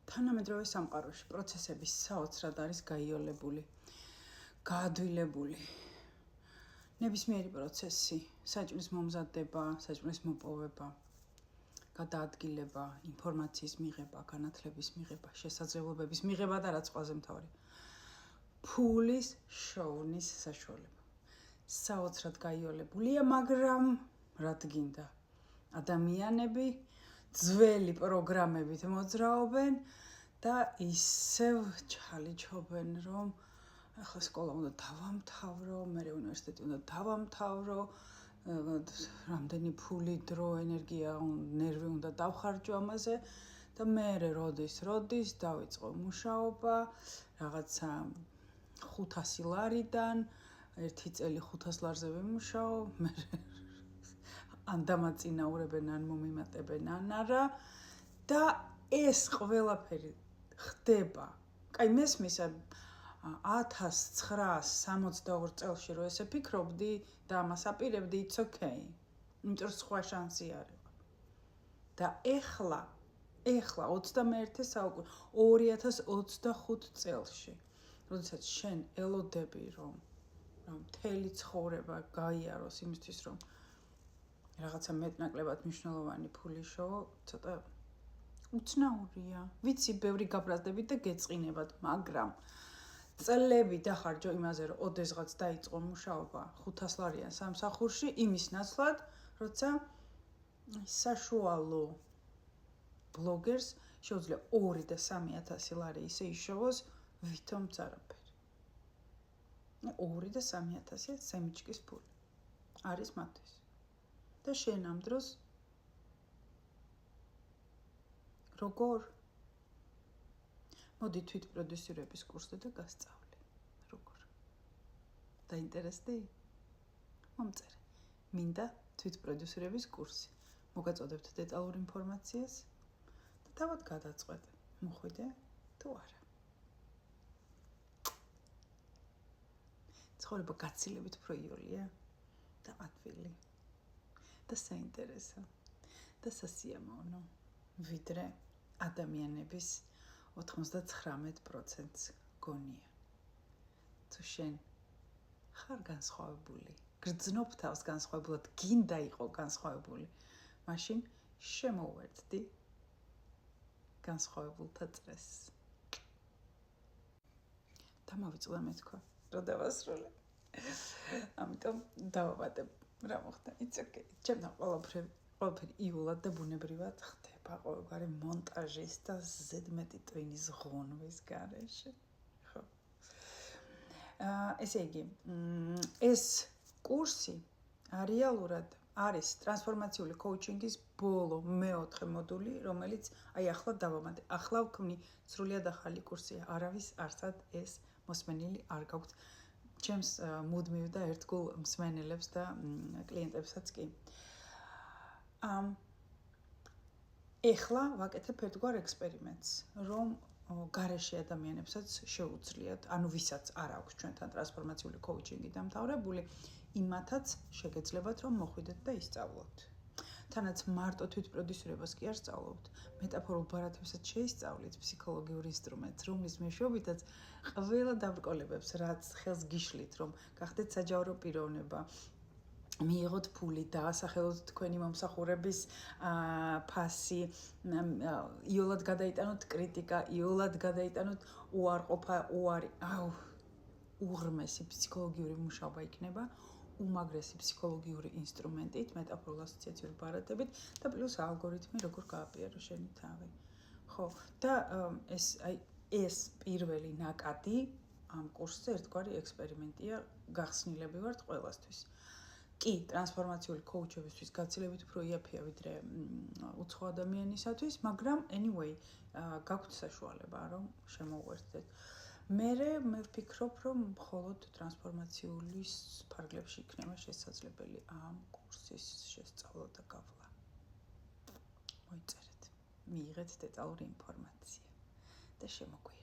თანამედროვე სამყაროში პროცესები საოცრად არის გაიოლებული, გაადვილებული. ნებისმიერი პროცესი, საჭმლის მომზადება, საჭმლის მოპოვება, გადაადგილება, ინფორმაციის მიღება, განათლების მიღება, შესაძლებლობების მიღება და რაც ყველაზე მთავარი, ფულის შოვნის საშუალება. საოცრად გაიოლებულია, მაგრამ რად გინდა? ადამიანები ძველი პროგრამებით მოძრაობენ და ისევ ჩალიჩობენ, რომ ახლა სკოლა უნდა დავამთავრო, მერე უნივერსიტეტი უნდა დავამთავრო, რამდენი ფული, დრო, ენერგია, ნერვი უნდა დავხარჯო ამაზე და მერე როდის დავიწყო მუშაობა, რაღაცა 500 ლარიდან, ერთი წელი 500 ლარზე ვიმუშაო, მერე ან დამაწინაურებენ, ან მომიმატებენ, ან არა და ეს ყველაფერი ხდება. კაი, მესმის 1962 წელში რო ესე ფიქრობდი და ამას აპირებდი, it's okay. იმიტომ სხვა შანსი არ იყო. და ეხლა 21 საუკუნე 2025 წელში, როდესაც შენ ელოდები რომ მთელი ცხოვრება გაიაროს იმისთვის რომ რაღაცა მეტნაკლებად მნიშვნელოვანი ფული შოო, ცოტა უცნაურია. ვიცი, ბევრი გაბრაზდებით და გეწყინებათ, მაგრამ წლები დახარჯო იმაზე, რომ ოდესღაც დაიწყო მუშაობა 500 ლარიან სამსახურში, იმის ნაცვლად, როცა საშუალო ბლოგერს შეუძლია 2 და 3000 ლარი ისე იშოვოს, ვითომც არაფერი. 2 და 3000 სემიჩკის ფული არის მათთვის. და შენ ამ დროს როგორ? მოდი თვით პროდიუსერების კურსზე და გასწავლე. როგორ? დაინტერესდი? მომწერე. მინდა თვით პროდიუსერების კურსი. მოგაწოდებთ დეტალურ ინფორმაციას და თავად გადაწყვეტ, მოხვიდე თუ არა. ცხოვრება გაცილებით უფრო იოლია და ადვილი. და საინტერესო და სასიამოვნო, ვიდრე ადამიანების 99%-ს გონია. თუ შენ ხარ განსხვავებული, გრძნობ თავს განსხვავებულად, გინდა იყო განსხვავებული, მაშინ შემოვერთდი განსხვავებულთა წრესს. დამავიწყდა მეთქვა, რომ დავასრულე. ამიტომ დავაბადებ. რა მოხდა? It's okay. ჩემთან ყველაფერი იულად და ბუნებრივად ხდება ყოველგვარი მონტაჟის და ზედმეტი ტვინის ღონვის გარეშე. ხო. ესე იგი, ეს კურსი რეალურად არის ტრანსფორმაციული კოუჩინგის ბოლო მეოთხე მოდული, რომელიც ახლა დავამატე. ახლა ვქმნი სრულიად ახალი კურსია. არავის არსად ეს მოსმენილი არ გაქვთ. ჩემს მუდმივ და ერთგულ მსმენელებს და კლიენტებსაც კი. ეხლა ვაკეთებ ერთგვარ ექსპერიმენტს, რომ გარეშე ადამიანებსაც შეუძლიათ, ანუ ვისაც არ აქვს ჩვენთან ტრანსფორმაციული კოუჩინგი დამთავრებული, იმათაც შეგეძლებათ, რომ მოხვიდეთ და ისწავლოთ. თანაც მარტო თვით პროდიუსერებას კი არ სწავლობთ, მეტაფორულ ბარათებსაც შეისწავლით, ფსიქოლოგიურ ინსტრუმენტს, რომლის მეშვეობითაც ყველა დაბრკოლებებს, რაც ხელს გიშლით, რომ გახდეთ საჯარო პიროვნება, მიიღოთ ფული, დაასახელოთ თქვენი მომსახურების ფასი, იოლად გადაიტანოთ კრიტიკა, იოლად გადაიტანოთ უარყოფა, უღრმესი ფსიქოლოგიური მუშაობა იქნება, უმაგრესი ფსიქოლოგიური ინსტრუმენტით, მეტაფორულ ასოციაციური ბარათებით და პლუს ალგორითმი, როგორ გააპიარო შენი თავი. ხო, და ეს პირველი ნაკადი ამ კურსზე ერთგვარი ექსპერიმენტია, გახსნილები ვართ ყველასთვის. კი, ტრანსფორმაციული კოუჩებისთვის გაცილებით უფრო იაფია ვიდრე უცხო ადამიანისათვის, მაგრამ anyway, გაქვთ საშუალება, რომ შემოვერთდეთ. მე ვფიქრობ, რომ მხოლოდ ტრანსფორმაციული ფარგლებში იქნება შესაძლებელი ამ კურსის შესწავლა და გავლა. მოიწერეთ, მიიღეთ დეტალური ინფორმაცია და შემოგვიყვანეთ.